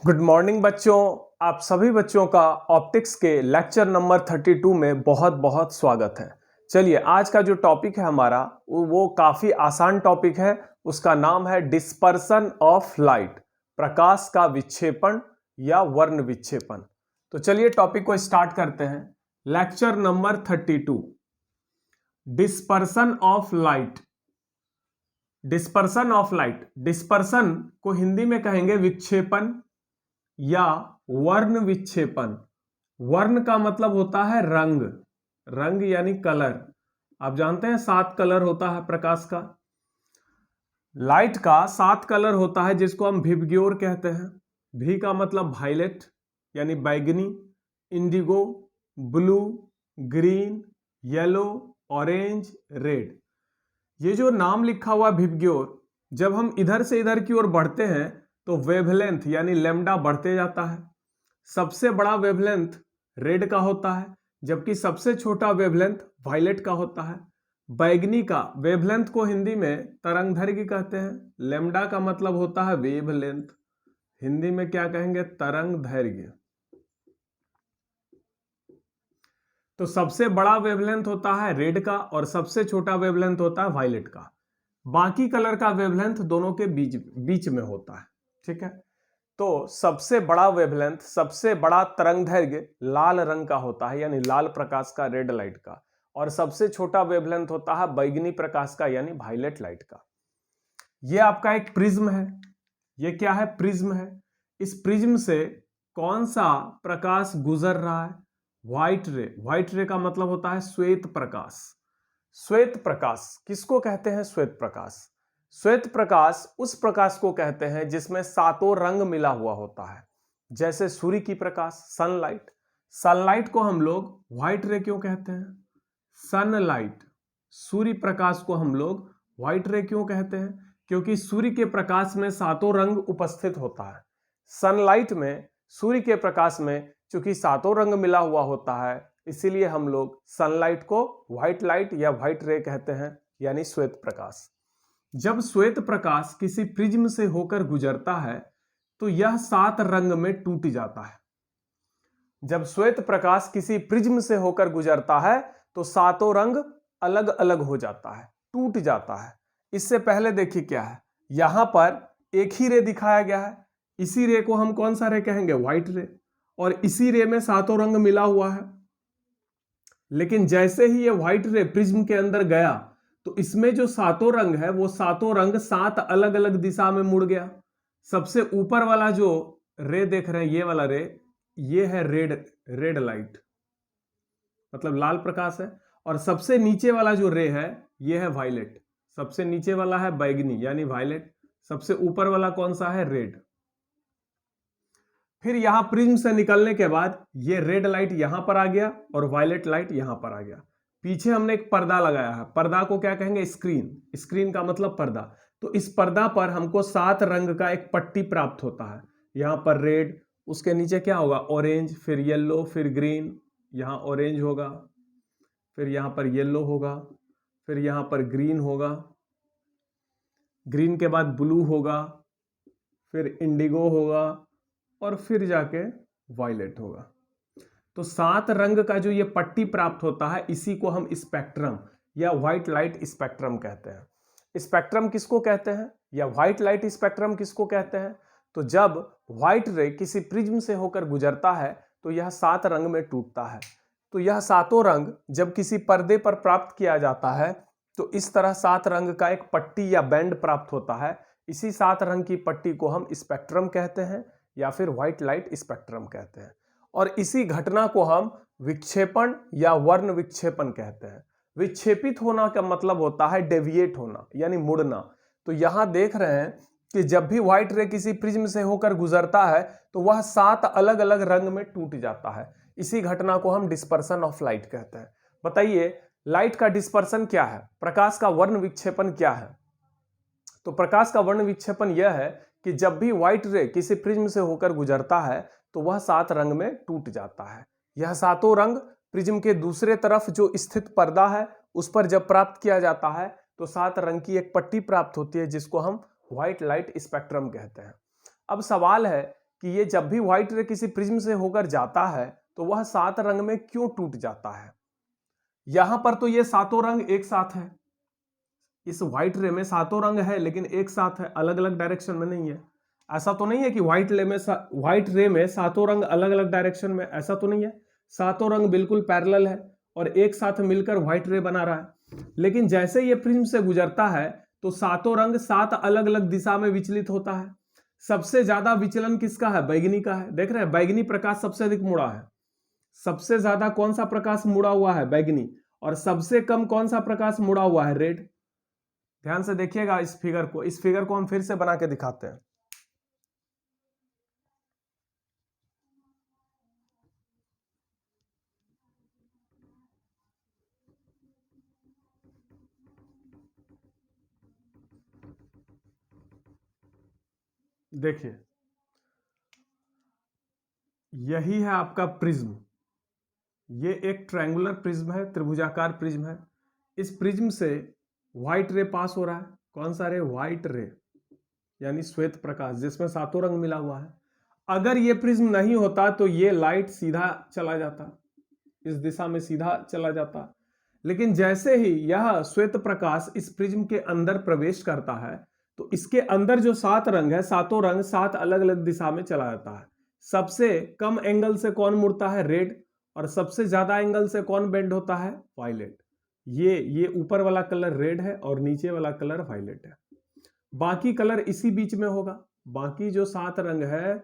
Good morning बच्चों। आप सभी बच्चों का ऑप्टिक्स के लेक्चर नंबर 32 में बहुत बहुत स्वागत है। चलिए, आज का जो टॉपिक है हमारा वो काफी आसान टॉपिक है। उसका नाम है डिस्पर्सन ऑफ लाइट, प्रकाश का विक्षेपण या वर्ण विक्षेपण। तो चलिए टॉपिक को स्टार्ट करते हैं। Lecture number 32, dispersion of light. Dispersion of light, dispersion को हिंदी में कहेंगे विक्षेपण या वर्ण विक्षेपण। वर्ण का मतलब होता है रंग, रंग यानी कलर। आप जानते हैं 7 कलर होता है प्रकाश का। लाइट का 7 कलर होता है जिसको हम विबग्योर कहते हैं। भी का मतलब वायलेट यानी बैगनी, Indigo, blue, green, yellow, orange, red. ये जो नाम लिखा हुआ विबग्योर, जब हम इधर से इधर की ओर बढ़ते हैं तो वेवलेंथ यानी लैम्डा बढ़ते जाता है। सबसे बड़ा वेवलेंथ रेड का होता है, जबकि सबसे छोटा वेवलेंथ वायलेट का होता है। बैगनी का वेवलेंथ को हिंदी में तरंगदैर्घ्य कहते हैं। लैम्डा का मतलब होता है वेवलेंथ, हिंदी में क्या कहेंगे? तरंगदैर्घ्य। तो सबसे बड़ा वेवलेंथ होता है रेड का और सबसे छोटा वेवलेंथ होता है वायलेट का। बाकी कलर का वेवलेंथ दोनों के बीच में होता है। ठीक है, तो सबसे बड़ा वेवलेंथ, सबसे बड़ा तरंगदैर्घ्य लाल रंग का होता है, यानी लाल प्रकाश का, रेड लाइट का। और सबसे छोटा वेवलेंथ होता है बैगनी प्रकाश का, यानी वायलेट लाइट का। यह आपका एक प्रिज्म है। यह क्या है? प्रिज्म है। इस प्रिज्म से कौन सा प्रकाश गुजर रहा है? व्हाइट रे। व्हाइट रे का मतलब होता है श्वेत प्रकाश। श्वेत प्रकाश किसको कहते हैं? श्वेत प्रकाश। श्वेत प्रकाश उस प्रकाश को कहते हैं जिसमें 7 रंग मिला हुआ होता है, जैसे सूर्य की प्रकाश, सनलाइट। सनलाइट को हम लोग व्हाइट रे क्यों कहते हैं? सनलाइट, सूर्य प्रकाश को हम लोग व्हाइट रे क्यों कहते हैं? क्योंकि सूर्य के प्रकाश में 7 रंग उपस्थित होता है। सनलाइट में, सूर्य के प्रकाश में चूंकि 7 रंग मिला हुआ होता है, इसीलिए हम लोग सनलाइट को व्हाइट लाइट या व्हाइट रे कहते हैं, यानी श्वेत प्रकाश। जब श्वेत प्रकाश किसी प्रिज्म से होकर गुजरता है तो यह 7 रंग में टूट जाता है। जब श्वेत प्रकाश किसी प्रिज्म से होकर गुजरता है तो 7 रंग अलग अलग हो जाता है, टूट जाता है। इससे पहले देखिए क्या है, यहां पर एक ही रे दिखाया गया है। इसी रे को हम कौन सा रे कहेंगे? व्हाइट रे। और इसी रे में 7 रंग मिला हुआ है। लेकिन जैसे ही ये व्हाइट रे प्रिज्म के अंदर गया तो इसमें जो 7 रंग है वो 7 रंग 7 अलग अलग दिशा में मुड़ गया। सबसे ऊपर वाला जो रे देख रहे हैं, ये वाला रे, ये है रेड लाइट, मतलब लाल प्रकाश है। और सबसे नीचे वाला जो रे है ये है वायलेट। सबसे नीचे वाला है बैगनी यानी वायलेट, सबसे ऊपर वाला कौन सा है? रेड। फिर यहां प्रिज्म से निकलने के बाद ये रेड लाइट यहां पर आ गया और वायलेट लाइट यहां पर आ गया। पीछे हमने एक पर्दा लगाया है। पर्दा को क्या कहेंगे? स्क्रीन। स्क्रीन का मतलब पर्दा। तो इस पर्दा पर हमको 7 रंग का एक पट्टी प्राप्त होता है। यहां पर रेड, उसके नीचे क्या होगा? ऑरेंज, फिर येलो, फिर ग्रीन। यहां ऑरेंज होगा, फिर यहां पर येलो होगा, फिर यहां पर ग्रीन होगा, ग्रीन के बाद ब्लू होगा, फिर इंडिगो होगा और फिर जाके वायलेट होगा। तो 7 रंग का जो ये पट्टी प्राप्त होता है, इसी को हम स्पेक्ट्रम या व्हाइट लाइट स्पेक्ट्रम कहते हैं। स्पेक्ट्रम किसको कहते हैं या व्हाइट लाइट स्पेक्ट्रम किसको कहते हैं? तो जब व्हाइट रे किसी प्रिज्म से होकर गुजरता है तो यह 7 रंग में टूटता है। तो यह 7 रंग जब किसी पर्दे पर प्राप्त किया जाता है तो इस तरह 7 रंग का एक पट्टी या बैंड प्राप्त होता है। इसी 7 रंग की पट्टी को हम स्पेक्ट्रम कहते हैं या फिर व्हाइट लाइट स्पेक्ट्रम कहते हैं। और इसी घटना को हम विक्षेपण या वर्ण विक्षेपण कहते हैं। विक्षेपित होना का मतलब होता है डेविएट होना, यानी मुड़ना। तो यहां देख रहे हैं कि जब भी व्हाइट रे किसी प्रिज्म से होकर गुजरता है तो वह 7 अलग अलग रंग में टूट जाता है। इसी घटना को हम डिस्पर्सन ऑफ लाइट कहते हैं। बताइए, लाइट का डिस्पर्सन क्या है? प्रकाश का वर्ण विक्षेपण क्या है? तो प्रकाश का वर्ण विक्षेपण यह है कि जब भी व्हाइट रे किसी प्रिज्म से होकर गुजरता है तो वह 7 रंग में टूट जाता है। यह 7 रंग प्रिज्म के दूसरे तरफ जो स्थित पर्दा है उस पर जब प्राप्त किया जाता है तो 7 रंग की एक पट्टी प्राप्त होती है जिसको हम व्हाइट लाइट स्पेक्ट्रम कहते हैं। अब सवाल है कि ये जब भी व्हाइट रे किसी प्रिज्म से होकर जाता है तो वह 7 रंग में क्यों टूट जाता है। यहां पर तो ये सातों रंग एक साथ है, इस व्हाइट रे में सातों रंग है लेकिन एक साथ है, अलग अलग डायरेक्शन में नहीं है। ऐसा तो नहीं है कि व्हाइट रे में सातों रंग अलग अलग डायरेक्शन में, ऐसा तो नहीं है। सातों रंग बिल्कुल पैरेलल है और एक साथ मिलकर व्हाइट रे बना रहा है। लेकिन जैसे ये प्रिज्म से गुजरता है तो सातों रंग 7 अलग अलग दिशा में विचलित होता है। सबसे ज्यादा विचलन किसका है? बैगनी का है। देख रहे हैं, बैगनी प्रकाश सबसे अधिक मुड़ा है। सबसे ज्यादा कौन सा प्रकाश मुड़ा हुआ है? बैगनी। और सबसे कम कौन सा प्रकाश मुड़ा हुआ है? रेड। ध्यान से देखिएगा इस फिगर को। इस फिगर को हम फिर से बना के दिखाते हैं। देखिए, यही है आपका प्रिज्म। ये एक ट्रायंगुलर प्रिज्म है, त्रिभुजाकार प्रिज्म है। इस प्रिज्म से व्हाइट रे पास हो रहा है। कौन सा रे? व्हाइट रे, यानी श्वेत प्रकाश जिसमें सातों रंग मिला हुआ है। अगर ये प्रिज्म नहीं होता तो ये लाइट सीधा चला जाता, इस दिशा में सीधा चला जाता। लेकिन जैसे ही यह श्वेत प्रकाश इस प्रिज्म के अंदर प्रवेश करता है तो इसके अंदर जो 7 रंग है, सातों रंग 7 अलग अलग दिशा में चला जाता है। सबसे कम एंगल से कौन मुड़ता है? रेड। और सबसे ज्यादा एंगल से कौन बेंड होता है? वायलेट। ये ऊपर वाला कलर रेड है और नीचे वाला कलर वायलेट है। बाकी कलर इसी बीच में होगा। बाकी जो 7 रंग है,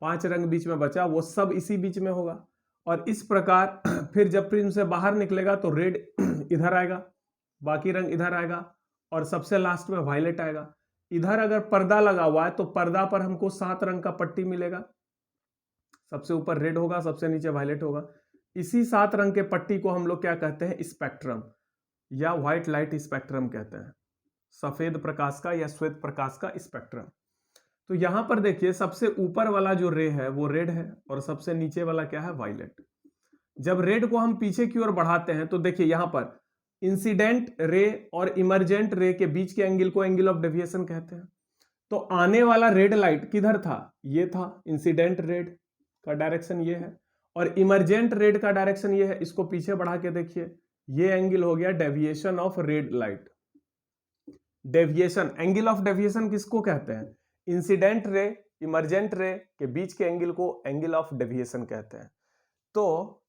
5 रंग बीच में बचा, वो सब इसी बीच में होगा। और इस प्रकार फिर जब प्रिज्म से बाहर निकलेगा तो रेड इधर आएगा, बाकी रंग इधर आएगा और सबसे लास्ट में वायलेट आएगा। इधर अगर पर्दा लगा हुआ है तो पर्दा पर हमको 7 रंग का पट्टी मिलेगा। सबसे ऊपर रेड होगा, सबसे नीचे वायलेट होगा। इसी 7 रंग के पट्टी को हम लोग क्या कहते हैं? स्पेक्ट्रम, या व्हाइट लाइट स्पेक्ट्रम कहते हैं। सफेद प्रकाश का या श्वेत प्रकाश का स्पेक्ट्रम। तो यहां पर देखिए, सबसे ऊपर वाला जो रे है वो रेड है और सबसे नीचे वाला क्या है? वायलेट। जब रेड को हम पीछे की ओर बढ़ाते हैं तो देखिए यहां पर इंसिडेंट रे और इमरजेंट रे के बीच के एंगल को एंगल ऑफ डेविएशन कहते हैं। तो आने वाला रेड लाइट किधर था? ये था। इंसिडेंट रेड का डायरेक्शन ये है और इमरजेंट रेड का डायरेक्शन ये है। इसको पीछे बढ़ा के देखिए, ये एंगल हो गया deviation of red light. Deviation, angle of deviation किसको कहते हैं? इंसिडेंट रे इमरजेंट रे के बीच के एंगल को एंगल ऑफ डेविएशन कहते हैं। तो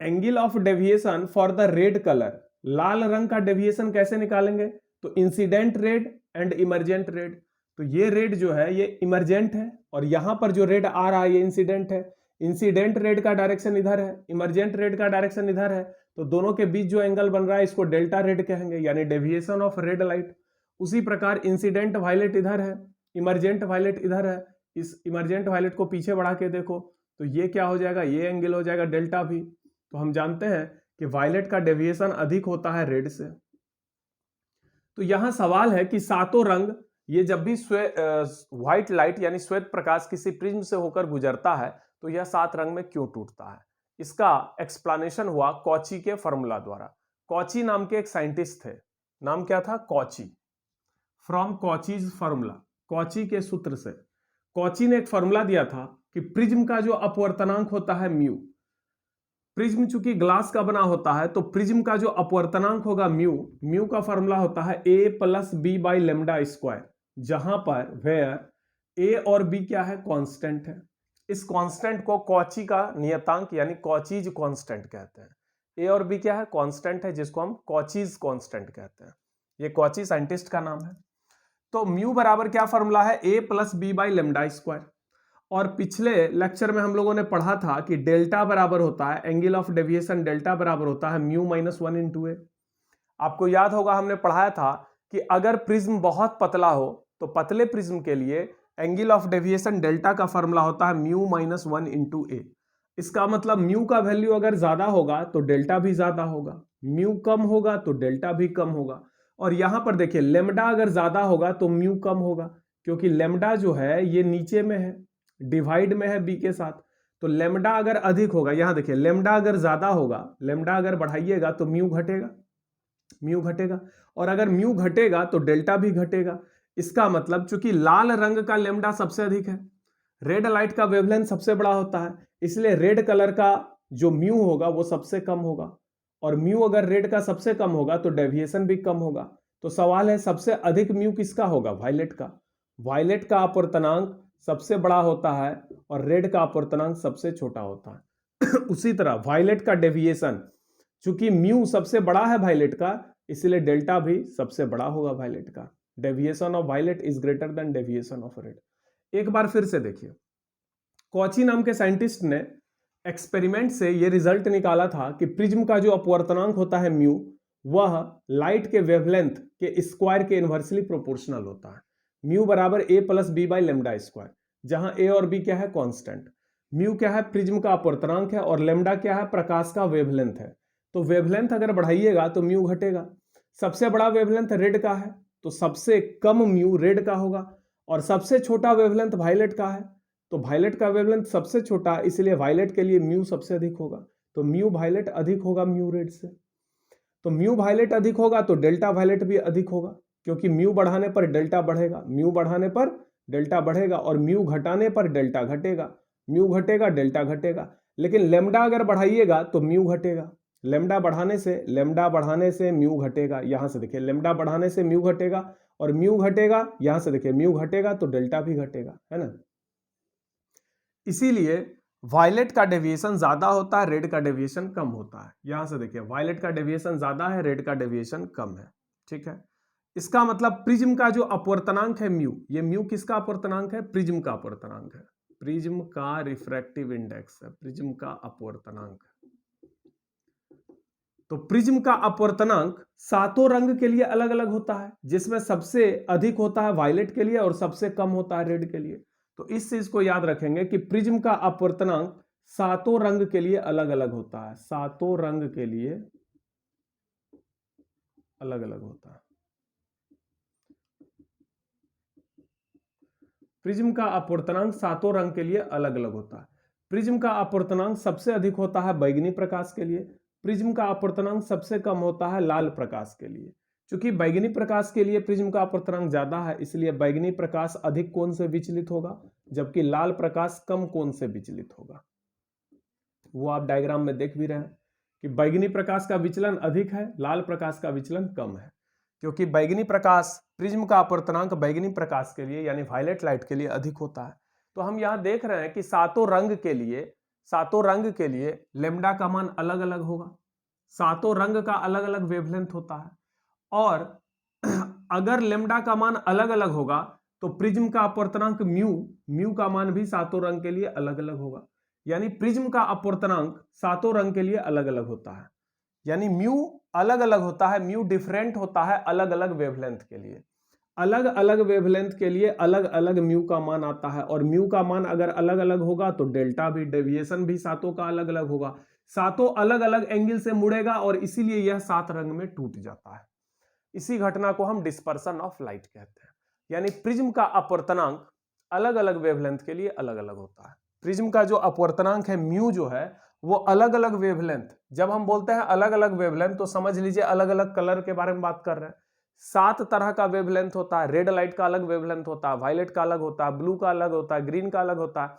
angle of deviation for the red colour, लाल रंग का डेविएशन कैसे निकालेंगे? तो incident red and emergent red. तो ये रेड जो है ये इमरजेंट है और यहां पर जो रेड आ रहा है ये इंसिडेंट है। इंसिडेंट रेड का डायरेक्शन इधर है, इमरजेंट रेड का डायरेक्शन इधर है। तो दोनों के बीच जो एंगल बन रहा है इसको डेल्टा रेड कहेंगे, यानी डेविएशन ऑफ रेड लाइट। उसी प्रकार इंसिडेंट वायलेट इधर है, इमरजेंट वायलेट इधर है। इस इमरजेंट वायलेट को पीछे बढ़ा के देखो तो ये क्या हो जाएगा? ये एंगल हो जाएगा डेल्टा भी। तो हम जानते हैं कि वायलेट का डेविएशन अधिक होता है रेड से। तो यहां सवाल है कि सातों रंग, ये जब भी व्हाइट लाइट यानी श्वेत प्रकाश किसी प्रिज्म से होकर गुजरता है तो यह 7 रंग में क्यों टूटता है? इसका एक्सप्लेनेशन हुआ कॉची के फॉर्मूला द्वारा। कॉची नाम के एक साइंटिस्ट थे, नाम क्या था? Cauchy. From Cauchy's formula, Cauchy के सूत्र से। कॉची ने एक फॉर्मूला दिया था कि प्रिज्म का जो अपवर्तनांक होता है म्यू, प्रिज्म चूंकि ग्लास का बना होता है तो प्रिज्म का जो अपवर्तनांक होगा म्यू, म्यू का फॉर्मूला होता है a plus B by lambda square, जहां पर वेयर a और b क्या है? कांस्टेंट है। इस कांस्टेंट को कॉची का नियतांक यानी कॉचीज कांस्टेंट कहते हैं। a और b क्या है? कांस्टेंट है, जिसको हम कॉचीज कांस्टेंट कहते हैं। ये कॉची साइंटिस्ट का नाम है। तो म्यू बराबर क्या फॉर्मूला है? a plus B by lambda square. और पिछले लेक्चर में हम लोगों ने पढ़ा था कि डेल्टा बराबर होता है, एंगल ऑफ डेविएशन डेल्टा बराबर होता है म्यू माइनस 1 इंटू ए। आपको याद होगा हमने पढ़ाया था कि अगर प्रिज्म बहुत पतला हो तो पतले प्रिज्म के लिए एंगल ऑफ डेविएशन डेल्टा का फॉर्मूला होता है म्यू माइनस 1 इंटू ए। इसका मतलब म्यू का वैल्यू अगर ज्यादा होगा तो डेल्टा भी ज्यादा होगा, म्यू कम होगा तो डेल्टा भी कम होगा। और यहां पर देखिए, लेमडा अगर ज्यादा होगा तो म्यू कम होगा, क्योंकि लेमडा जो है ये नीचे में है, डिवाइड में है बी के साथ। तो लेमडा अगर अधिक होगा, यहां देखिए लेमडा अगर ज्यादा होगा, लेमडा अगर बढ़ाइएगा तो म्यू घटेगा, म्यू घटेगा। और अगर म्यू घटेगा तो डेल्टा भी घटेगा। इसका मतलब चूंकि लाल रंग का लेमडा सबसे अधिक है, रेड लाइट का वेवलेंथ सबसे बड़ा होता है, इसलिए रेड कलर का जो म्यू होगा वो सबसे कम होगा, और म्यू अगर रेड का सबसे कम होगा तो डेविएशन भी कम होगा। तो सवाल है सबसे अधिक म्यू किसका होगा? वायलेट का। वायलेट का अपवर्तनांक सबसे बड़ा होता है और रेड का अपवर्तनांक सबसे छोटा होता है। उसी तरह वायलेट का डेविएशन, चूंकि म्यू सबसे बड़ा है वायलेट का, इसलिए डेल्टा भी सबसे बड़ा होगा वायलेट का। Deviation of violet is greater than deviation of red. एक बार फिर से देखिए, कॉची नाम के साइंटिस्ट ने एक्सपेरिमेंट से यह रिजल्ट निकाला था कि प्रिज्म का जो अपवर्तनांक होता है म्यू, वह लाइट के वेवलेंथ के स्क्वायर के इनवर्सली प्रोपोर्शनल होता है। म्यू बराबर A plus B by lambda square, जहां ए और बी क्या है? कांस्टेंट। म्यू क्या है? प्रिज्म का अपवर्तनांक है, और लेमडा क्या है? प्रकाश का वेवलेंथ है। तो वेवलेंथ अगर बढ़ाइएगा तो म्यू घटेगा। सबसे बड़ा वेवलेंथ रेड का है, तो सबसे कम म्यू रेड का होगा, और सबसे छोटा वेवलेंथ वायलेट का है, तो वायलेट का वेवलेंथ सबसे छोटा, इसलिए वायलेट के लिए म्यू सबसे अधिक होगा। तो म्यू वायलेट अधिक होगा म्यू रेड से। तो म्यू वायलेट अधिक होगा तो डेल्टा वायलेट भी अधिक होगा, क्योंकि म्यू बढ़ाने पर डेल्टा बढ़ेगा, म्यू बढ़ाने पर डेल्टा बढ़ेगा, और म्यू घटाने पर डेल्टा घटेगा, म्यू घटेगा डेल्टा घटेगा। लेकिन लेमडा अगर बढ़ाइएगा तो म्यू घटेगा, लेमडा बढ़ाने से म्यू घटेगा। यहां से देखिए, लेमडा बढ़ाने से म्यू घटेगा, और म्यू घटेगा, यहां से देखिए म्यू घटेगा तो डेल्टा भी घटेगा, है ना। इसीलिए वायलेट का डेविएशन ज्यादा होता है, रेड का डेविएशन कम होता है। यहां से देखिए, वायलेट का डेविएशन ज्यादा है, रेड का डेविएशन कम है। ठीक है, इसका मतलब प्रिज्म का जो अपवर्तनांक है म्यू, ये म्यू किसका अपवर्तनांक है? प्रिज्म का अपवर्तनांक है, प्रिज्म का रिफ्रैक्टिव इंडेक्स है, प्रिज्म का अपवर्तनांक। तो प्रिज्म का अपवर्तनांक सातों रंग के लिए अलग अलग होता है, जिसमें सबसे अधिक होता है वायलेट के लिए और सबसे कम होता है रेड के लिए। तो इस चीज को याद रखेंगे कि प्रिज्म का अपवर्तनांक सातों रंग के लिए अलग अलग होता है, सातों रंग के लिए अलग अलग होता है। प्रिज्म का अपवर्तनांक सातों रंग के लिए अलग अलग होता है। प्रिज्म का अपवर्तनांक सबसे अधिक होता है बैगनी प्रकाश के लिए, प्रिज्म का अपवर्तनांक सबसे कम होता है लाल प्रकाश के लिए। चूंकि बैगनी प्रकाश के लिए प्रिज्म का अपवर्तनांक ज्यादा है, इसलिए बैगनी प्रकाश अधिक कोण से विचलित होगा, जबकि लाल प्रकाश कम कोण से विचलित होगा। वो आप डायग्राम में देख भी रहे हैं कि बैगनी प्रकाश का विचलन अधिक है, लाल प्रकाश का विचलन कम है, क्योंकि बैगनी प्रकाश, प्रिज्म का अपवर्तनांक बैगनी प्रकाश के लिए यानी वायलेट लाइट के लिए अधिक होता है। तो हम यहां देख रहे हैं कि सातों रंग के लिए लेमडा का मान अलग अलग होगा, सातों रंग का अलग अलग वेवलेंथ होता है, और अगर लेमडा का मान अलग अलग होगा तो प्रिज्म का अपवर्तनांक म्यू का मान भी सातों रंग के लिए अलग अलग होगा। यानी प्रिज्म का अपवर्तनांक सातों रंग के लिए अलग अलग होता है, यानी म्यू अलग अलग होता है, म्यू डिफरेंट होता है अलग अलग वेवलेंथ के लिए। अलग अलग वेवलेंथ के लिए अलग अलग म्यू का मान आता है, और म्यू का मान अगर अलग अलग होगा तो डेल्टा भी, डेविएशन भी सातों का अलग अलग होगा, सातों अलग अलग एंगल से मुड़ेगा, और इसीलिए यह सात रंग में टूट जाता है। इसी घटना को हम डिस्पर्सन ऑफ लाइट कहते हैं। यानी प्रिज्म का अपवर्तनांक अलग अलग वेवलेंथ के लिए अलग अलग होता है। प्रिज्म का जो अपवर्तनांक है म्यू जो है वो अलग अलग वेवलेंथ, जब हम बोलते हैं अलग अलग वेवलेंथ तो समझ लीजिए अलग अलग कलर के बारे में बात कर रहे हैं। 7 तरह का वेवलेंथ होता है, रेड लाइट का अलग वेवलेंथ होता है, वायलेट का अलग होता है, ब्लू का अलग होता है, ग्रीन का अलग होता है।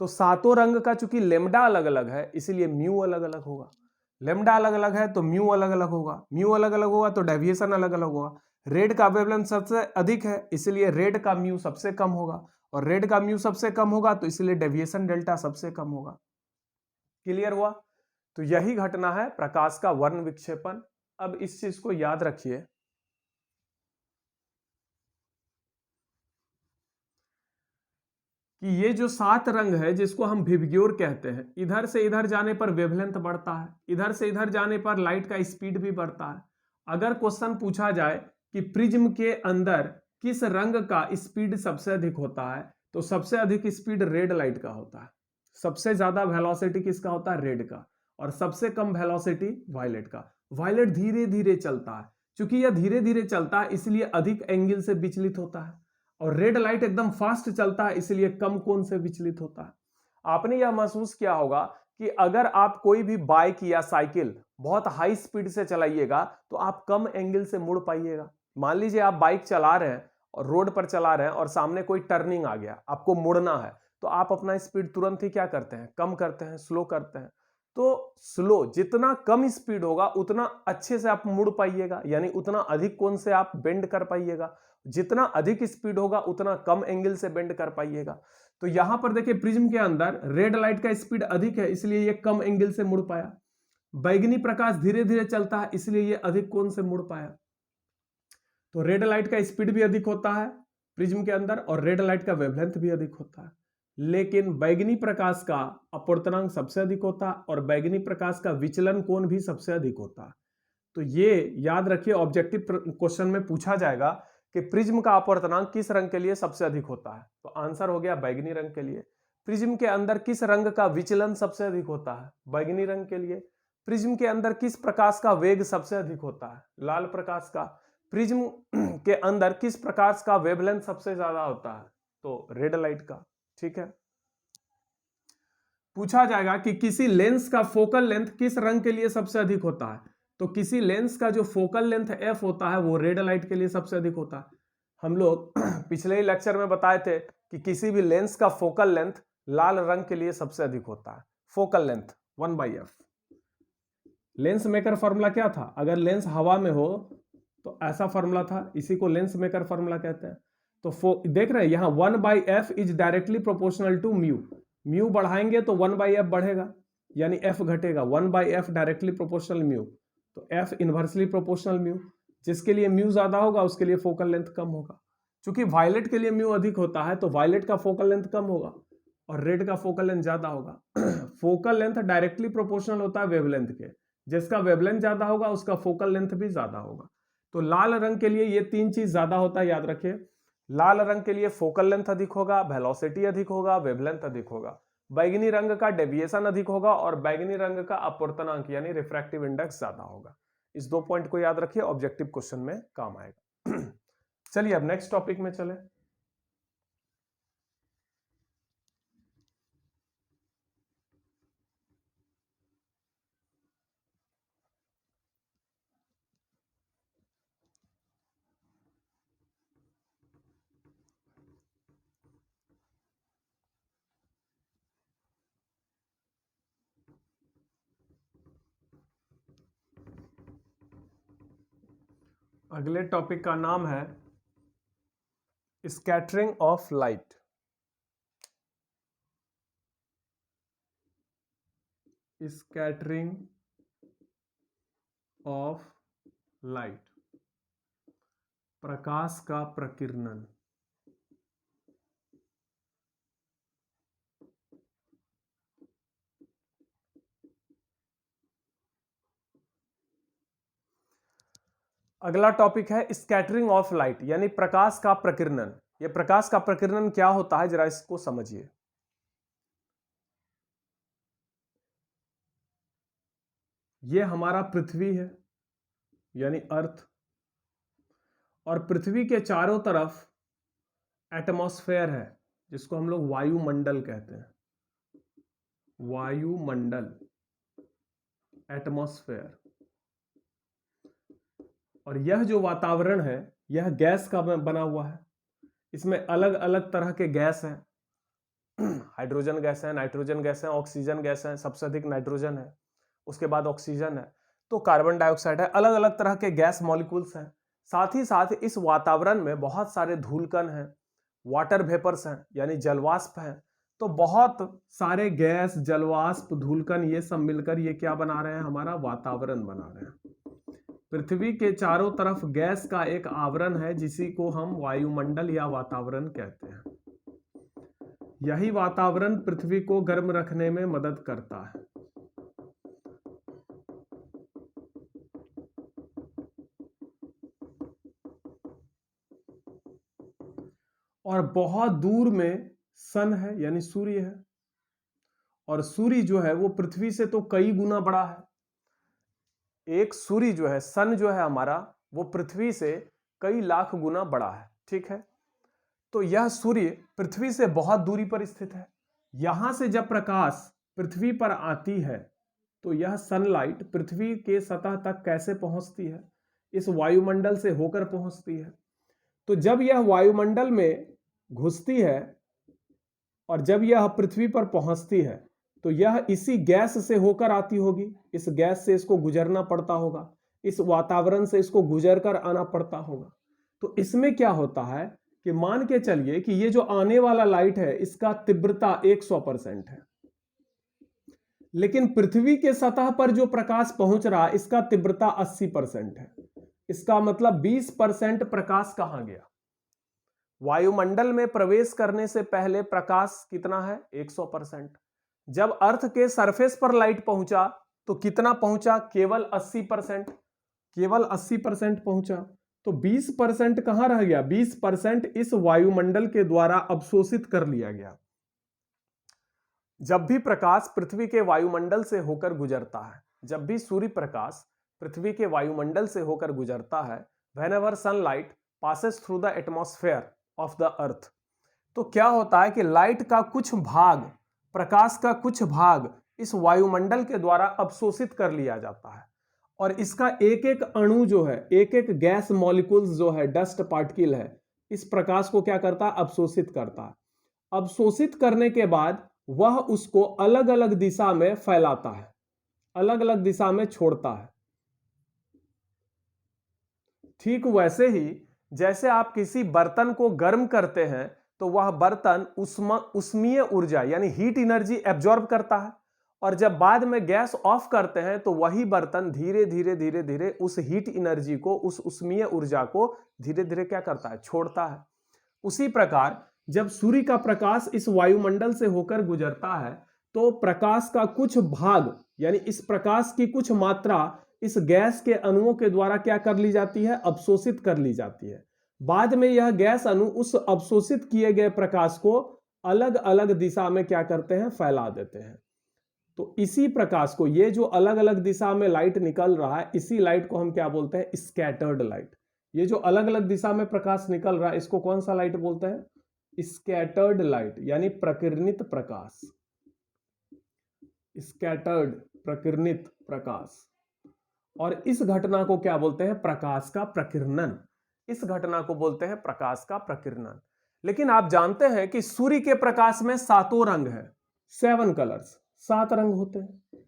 तो सातों रंग का चूंकि लेमडा अलग अलग है, इसलिए म्यू अलग अलग होगा। लेमडा अलग अलग है तो म्यू अलग अलग होगा, म्यू अलग अलग होगा तो डेविएशन अलग अलग होगा। रेड का वेवलेंथ सबसे अधिक है, इसलिए रेड का म्यू सबसे कम होगा, और रेड का म्यू सबसे कम होगा तो इसलिए डेविएशन डेल्टा सबसे कम होगा। क्लियर हुआ? तो यही घटना है प्रकाश का वर्ण विक्षेपण। अब इस चीज को याद रखिए कि ये जो 7 रंग है जिसको हम विबग्योर कहते हैं, इधर से इधर जाने पर वेवलेंथ बढ़ता है, इधर से इधर जाने पर लाइट का स्पीड भी बढ़ता है। अगर क्वेश्चन पूछा जाए कि प्रिज्म के अंदर किस रंग का स्पीड सबसे अधिक होता है, तो सबसे अधिक स्पीड रेड लाइट का होता है। सबसे ज्यादा वेलोसिटी किसका होता है? रेड का। और सबसे कम वेलोसिटी वायलेट का। वायलेट धीरे धीरे चलता है, क्योंकि यह धीरे धीरे चलता है इसलिए अधिक एंगल से विचलित होता है, और रेड लाइट एकदम फास्ट चलता है इसलिए कम कोण से विचलित होता है। आपने यह महसूस किया होगा कि अगर आप कोई भी बाइक या साइकिल बहुत हाई स्पीड से चलाइएगा तो आप कम एंगल से मुड़ पाइएगा। मान लीजिए आप बाइक चला रहे हैं और रोड पर चला रहे हैं और सामने कोई टर्निंग आ गया, आपको मुड़ना है, तो आप अपना स्पीड तुरंत ही क्या करते हैं, कम करते हैं, स्लो करते हैं। तो स्लो, जितना कम स्पीड होगा उतना अच्छे से आप मुड़ पाइएगा, यानी उतना अधिक कोण से आप बेंड कर पाइएगा। जितना अधिक स्पीड होगा उतना कम एंगल से बेंड कर पाइएगा। तो यहां पर देखिए प्रिज्म के अंदर रेड लाइट का स्पीड अधिक है, इसलिए ये कम एंगल से मुड़ पाया। बैगनी प्रकाश धीरे धीरे चलता है, इसलिए ये अधिक कोण से मुड़ पाया। तो रेड लाइट का स्पीड भी अधिक होता है प्रिज्म के अंदर, और रेड लाइट का वेवलेंथ भी अधिक होता है। लेकिन बैगनी प्रकाश का अपवर्तनांक सबसे अधिक होता है और बैगनी प्रकाश का विचलन कोण भी सबसे अधिक होता है। तो ये याद रखिए, ऑब्जेक्टिव क्वेश्चन में पूछा जाएगा कि प्रिज्म का अपवर्तनांक किस रंग के लिए सबसे अधिक होता है, तो आंसर हो गया बैगनी रंग के लिए। प्रिज्म के अंदर किस रंग का विचलन सबसे अधिक होता है, बैगनी रंग के लिए। प्रिज्म के अंदर किस प्रकाश का वेग सबसे अधिक होता है, लाल प्रकाश का। प्रिज्म के अंदर किस प्रकाश का वेवलेंथ सबसे ज्यादा होता है, तो रेड लाइट का। ठीक है। पूछा जाएगा कि किसी लेंस का फोकल लेंथ किस रंग के लिए सबसे अधिक होता है, तो किसी लेंस का जो फोकल लेंथ एफ होता है वो रेड लाइट के लिए सबसे अधिक होता है। हम लोग पिछले ही लेक्चर में बताए थे कि किसी भी लेंस का फोकल लेंथ लाल रंग के लिए सबसे अधिक होता है। Focal length 1/f। Lens maker formula क्या था, अगर लेंस हवा में हो तो ऐसा फॉर्मूला था, इसी को लेंस मेकर फॉर्मूला कहते हैं। तो देख रहे हैं यहां 1/f is directly proportional to mu. Mu बढ़ाएंगे तो 1/f बढ़ेगा, यानी f घटेगा। 1/f डायरेक्टली प्रोपोर्शनल म्यू, तो f इनवर्सली प्रोपोर्शनल म्यू। जिसके लिए म्यू ज्यादा होगा उसके लिए फोकल लेंथ कम होगा। चूंकि वायलेट के लिए म्यू अधिक होता है तो वायलेट का फोकल लेंथ कम होगा और रेड का फोकल लेंथ ज्यादा होगा। फोकल लेंथ डायरेक्टली प्रोपोर्शनल होता है वेवलेंथ के, जिसका वेवलेंथ ज्यादा होगा उसका फोकल लेंथ भी ज्यादा होगा। तो लाल रंग के लिए ये तीन चीज ज्यादा होता है, याद रखिए। लाल रंग के लिए फोकल लेंथ अधिक होगा, वेलोसिटी अधिक होगा, वेवलेंथ अधिक होगा। बैगनी रंग का डेविएशन अधिक होगा और बैगनी रंग का अपवर्तनांक यानी रिफ्रैक्टिव इंडेक्स ज्यादा होगा। इस 2 पॉइंट को याद रखिए, ऑब्जेक्टिव क्वेश्चन में काम आएगा। चलिए अब नेक्स्ट टॉपिक में चले। अगले टॉपिक का नाम है scattering of light. Scattering of light, प्रकाश का प्रकीर्णन। अगला टॉपिक है स्कैटरिंग ऑफ लाइट यानी प्रकाश का प्रकीर्णन। ये प्रकाश का प्रकीर्णन क्या होता है जरा इसको समझिए। ये हमारा पृथ्वी है यानी अर्थ, और पृथ्वी के चारों तरफ एटमॉस्फेयर है जिसको हम लोग वायुमंडल कहते हैं। वायुमंडल, एटमॉस्फेयर। और यह जो वातावरण है यह गैस का बना हुआ है। इसमें अलग अलग तरह के गैस हैं। हाइड्रोजन गैस है, नाइट्रोजन गैस है, ऑक्सीजन गैस है, सबसे अधिक नाइट्रोजन है, उसके बाद ऑक्सीजन है, तो कार्बन डाइऑक्साइड है। अलग अलग तरह के गैस मॉलिक्यूल्स हैं। साथ ही साथ इस वातावरण में बहुत सारे धूलकण हैं, वाटर वेपर्स हैं यानी जलवाष्प हैं। तो बहुत सारे गैस, जलवाष्प, धूलकण ये सब मिलकर ये क्या बना रहे हैं, हमारा वातावरण बना रहे हैं। पृथ्वी के चारों तरफ गैस का एक आवरण है जिसी को हम वायुमंडल या वातावरण कहते हैं। यही वातावरण पृथ्वी को गर्म रखने में मदद करता है। और बहुत दूर में सन है यानी सूर्य है, और सूर्य जो है वो पृथ्वी से तो कई गुना बड़ा है। एक सूर्य जो है, सन जो है हमारा, वो पृथ्वी से कई लाख गुना बड़ा है। ठीक है। तो यह सूर्य पृथ्वी से बहुत दूरी पर स्थित है। यहां से जब प्रकाश पृथ्वी पर आती है तो यह सनलाइट पृथ्वी के सतह तक कैसे पहुंचती है, इस वायुमंडल से होकर पहुंचती है। तो जब यह वायुमंडल में घुसती है और जब यह पृथ्वी पर पहुंचती है तो यह इसी गैस से होकर आती होगी, इस गैस से इसको गुजरना पड़ता होगा, इस वातावरण से इसको गुजर कर आना पड़ता होगा। तो इसमें क्या होता है कि मान के चलिए कि ये जो आने वाला लाइट है इसका तीव्रता 100% है, लेकिन पृथ्वी के सतह पर जो प्रकाश पहुंच रहा इसका तीव्रता 80% है। इसका मतलब 20% प्रकाश कहां गया? वायुमंडल में प्रवेश करने से पहले प्रकाश कितना है? 100%। जब अर्थ के सरफेस पर लाइट पहुंचा तो कितना पहुंचा? केवल 80%, केवल 80% पहुंचा। तो 20% कहां रह गया? 20% इस वायुमंडल के द्वारा अवशोषित कर लिया गया। जब भी प्रकाश पृथ्वी के वायुमंडल से होकर गुजरता है, जब भी सूर्य प्रकाश पृथ्वी के वायुमंडल से होकर गुजरता है, whenever sunlight passes through the atmosphere of the earth, तो क्या होता है कि लाइट का कुछ भाग, प्रकाश का कुछ भाग इस वायुमंडल के द्वारा अवशोषित कर लिया जाता है और इसका एक एक अणु जो है, एक एक गैस मॉलिक्यूल्स जो है, डस्ट पार्टिकल है, इस प्रकाश को क्या करता है? अवशोषित करता है। अवशोषित करने के बाद वह उसको अलग अलग दिशा में फैलाता है, अलग अलग दिशा में छोड़ता है। ठीक वैसे ही जैसे आप किसी बर्तन को गर्म करते हैं तो वह बर्तन उष्मीय ऊर्जा यानी हीट एनर्जी एब्जॉर्ब करता है, और जब बाद में गैस ऑफ करते हैं तो वही बर्तन धीरे धीरे धीरे धीरे उस हीट एनर्जी को, उस उष्मीय ऊर्जा को धीरे धीरे क्या करता है? छोड़ता है। उसी प्रकार जब सूर्य का प्रकाश इस वायुमंडल से होकर गुजरता है तो प्रकाश का कुछ भाग यानी इस प्रकाश की कुछ मात्रा इस गैस के अणुओं के द्वारा क्या कर ली जाती है? अवशोषित कर ली जाती है। बाद में यह गैस अणु उस अवशोषित किए गए प्रकाश को अलग अलग दिशा में क्या करते हैं? फैला देते हैं। तो इसी प्रकाश को, ये जो अलग अलग दिशा में लाइट निकल रहा है, इसी लाइट को हम क्या बोलते हैं? Scattered light. ये जो अलग अलग दिशा में प्रकाश निकल रहा है इसको कौन सा लाइट बोलते हैं? स्कैटर्ड लाइट यानी प्रकिरणित प्रकाश। स्कैटर्ड, प्रकिरणित प्रकाश। और इस घटना को क्या बोलते हैं? प्रकाश का प्रकीर्णन। इस घटना को बोलते हैं प्रकाश का प्रकीर्णन। लेकिन आप जानते हैं कि सूर्य के प्रकाश में 7 रंग है, 7 कलर्स, 7 रंग होते हैं।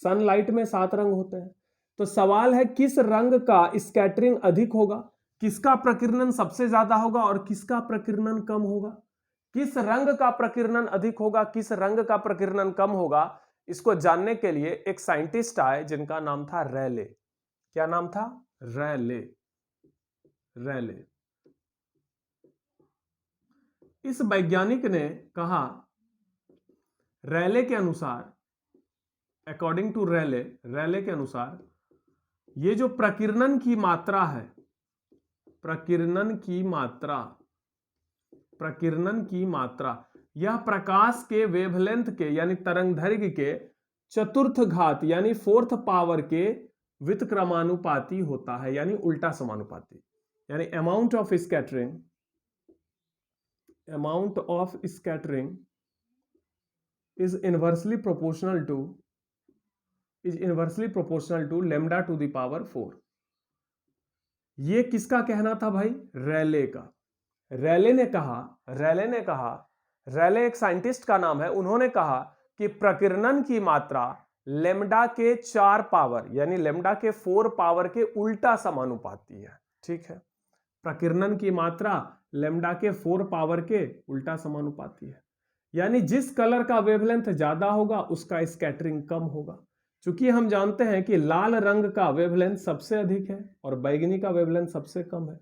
सनलाइट में 7 रंग होते हैं। तो सवाल है किस रंग का स्कैटरिंग अधिक होगा, किसका प्रकीर्णन सबसे ज्यादा होगा और किसका प्रकीर्णन कम होगा? किस रंग का प्रकीर्णन अधिक होगा, किस रंग का प्रकीर्णन कम होगा, इसको जानने के लिए एक साइंटिस्ट आए जिनका नाम था रैले। क्या नाम था? रैले। रैले। इस वैज्ञानिक ने कहा, रैले के अनुसार, अकॉर्डिंग टू रैले, रैले के अनुसार ये जो प्रकीर्णन की मात्रा है, प्रकीर्णन की मात्रा, प्रकीर्णन की मात्रा, यह प्रकाश के वेवलेंथ के यानी तरंगदैर्घ्य के चतुर्थ घात यानी 4th पावर के व्युत्क्रमानुपाती होता है, यानी उल्टा समानुपाती। यानी amount of scattering, amount of scattering is inversely proportional to lambda to the power 4। ये किसका कहना था भाई? रैले का। रैले ने कहा, रैले एक साइंटिस्ट का नाम है, उन्होंने कहा कि प्रकीर्णन की मात्रा लेम्डा के 4 पावर यानी लेम्डा के 4 पावर के उल्टा समानुपाती है। ठीक है, प्रकीर्णन की मात्रा लेम्डा के 4 पावर के उल्टा समानुपाती है। यानी जिस कलर का वेवलेंथ ज्यादा होगा उसका स्कैटरिंग कम होगा। चूंकि हम जानते हैं कि लाल रंग का वेवलेंथ सबसे अधिक है और बैगनी का वेवलेंथ सबसे कम है,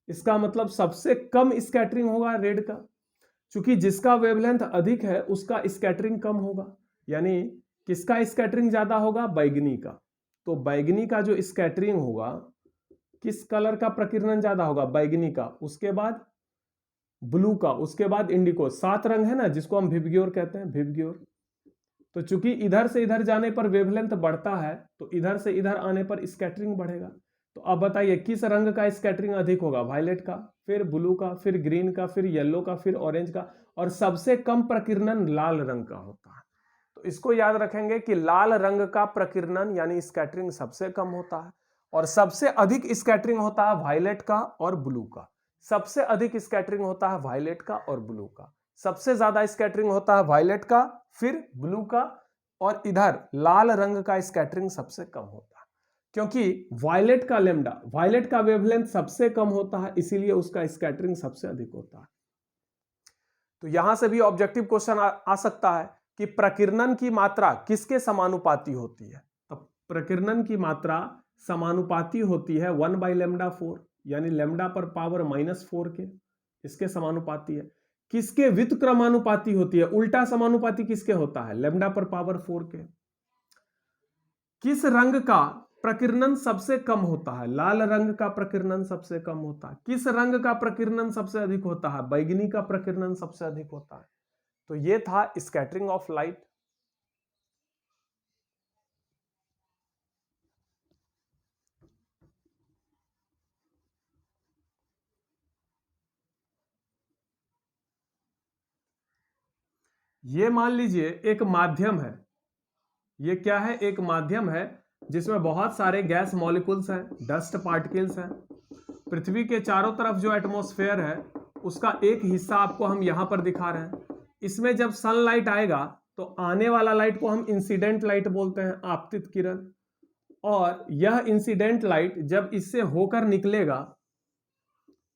इसका मतलब सबसे कम स्कैटरिंग होगा रेड का। चूंकि जिसका वेवलेंथ अधिक है उसका स्कैटरिंग कम होगा, यानी किसका स्कैटरिंग ज्यादा होगा? बैगनी का। तो बैगनी का जो स्कैटरिंग होगा, किस कलर का प्रकीर्णन ज्यादा होगा? बैगनी का, उसके बाद ब्लू का, उसके बाद इंडिको। 7 रंग है ना जिसको हम विबग्योर कहते हैं, विबग्योर। तो चूंकि इधर से इधर जाने पर वेवलेंथ बढ़ता है तो इधर से इधर आने पर स्कैटरिंग बढ़ेगा। तो अब बताइए किस रंग का स्कैटरिंग अधिक होगा? वायलेट का, फिर ब्लू का, फिर ग्रीन का, फिर येलो का, फिर ऑरेंज का, और सबसे कम प्रकीर्णन लाल रंग का होता है। तो इसको याद रखेंगे कि लाल रंग का प्रकीर्णन यानी स्कैटरिंग सबसे कम होता है और सबसे अधिक स्कैटरिंग होता है वायलेट का और ब्लू का। सबसे अधिक स्कैटरिंग होता है वायलेट का और ब्लू का। सबसे ज्यादा स्कैटरिंग होता है वायलेट का, फिर ब्लू का, और इधर लाल रंग का स्कैटरिंग सबसे कम होता है, क्योंकि वायलेट का वेवलेंथ सबसे कम होता है, इसीलिए उसका स्कैटरिंग सबसे अधिक होता है। तो यहां से भी ऑब्जेक्टिव क्वेश्चन आ सकता है कि प्रकीर्णन की मात्रा किसके समानुपाती होती है। तो प्रकीर्णन की मात्रा समानुपाती होती है 1/λ4, यानी लैम्डा पर पावर -4 के, इसके समानुपाती है। किसके व्युत्क्रमानुपाती होती है, उल्टा समानुपाती किसके होता है, लैम्डा पर पावर 4 के। किस रंग का प्रकीर्णन सबसे कम होता है, लाल रंग का प्रकीर्णन सबसे कम होता है। किस रंग का प्रकीर्णन सबसे अधिक होता है, बैगनी का प्रकीर्णन सबसे अधिक होता है। तो ये था स्कैटरिंग ऑफ लाइट। ये मान लीजिए एक माध्यम है, ये क्या है, एक माध्यम है जिसमें बहुत सारे गैस मॉलिक्यूल्स हैं, डस्ट पार्टिकल्स हैं। पृथ्वी के चारों तरफ जो एटमॉस्फेयर है उसका एक हिस्सा आपको हम यहां पर दिखा रहे हैं। इसमें जब सनलाइट आएगा तो आने वाला लाइट को हम इंसिडेंट लाइट बोलते हैं, आपतित किरण। और यह इंसिडेंट लाइट जब इससे होकर निकलेगा,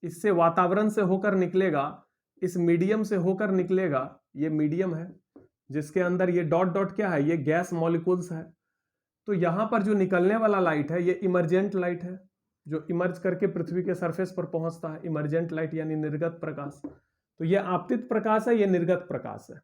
इससे वातावरण से होकर निकलेगा, इस मीडियम से होकर निकलेगा, ये मीडियम है जिसके अंदर ये डॉट डॉट क्या है, ये गैस मॉलिक्यूल्स है। तो यहां पर जो निकलने वाला लाइट है ये इमर्जेंट लाइट है, जो इमर्ज करके पृथ्वी के सरफेस पर पहुंचता है, इमर्जेंट लाइट यानी निर्गत प्रकाश। तो ये आपतित प्रकाश है, ये निर्गत प्रकाश है।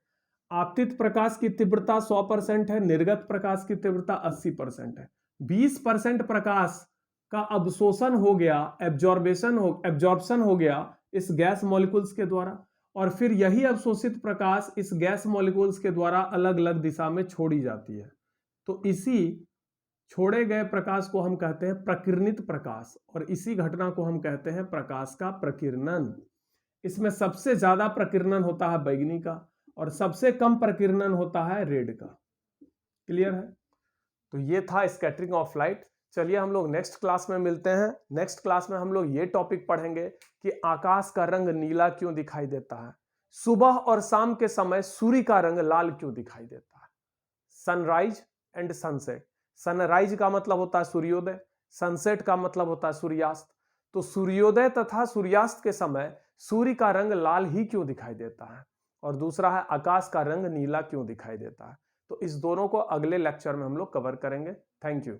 आपतित प्रकाश की तीव्रता 100% है, निर्गत प्रकाश की तीव्रता 80% है। 20% प्रकाश का अवशोषण हो गया, एब्जॉर्प्शन हो गया इस गैस मॉलिक्यूल्स के द्वारा, और फिर यही अवशोषित प्रकाश इस गैस मॉलिक्यूल्स के द्वारा अलग अलग दिशा में छोड़ी जाती है। तो इसी छोड़े गए प्रकाश को हम कहते हैं प्रकीर्णित प्रकाश, और इसी घटना को हम कहते हैं प्रकाश का प्रकीर्णन। इसमें सबसे ज्यादा प्रकीर्णन होता है बैगनी का, और सबसे कम प्रकीर्णन होता है रेड का। क्लियर है? तो ये था स्कैटरिंग ऑफ लाइट। चलिए हम लोग नेक्स्ट क्लास में मिलते हैं। नेक्स्ट क्लास में हम लोग ये टॉपिक पढ़ेंगे कि आकाश का रंग नीला क्यों दिखाई देता है, सुबह और शाम के समय सूर्य का रंग लाल क्यों दिखाई देता है। Sunrise and sunset. सनराइज का मतलब होता है सूर्योदय, सनसेट का मतलब होता है सूर्यास्त। तो सूर्योदय तथा सूर्यास्त के समय सूर्य का रंग लाल ही क्यों दिखाई देता है, और दूसरा है आकाश का रंग नीला क्यों दिखाई देता है। तो इस दोनों को अगले लेक्चर में हम लोग कवर करेंगे। Thank you.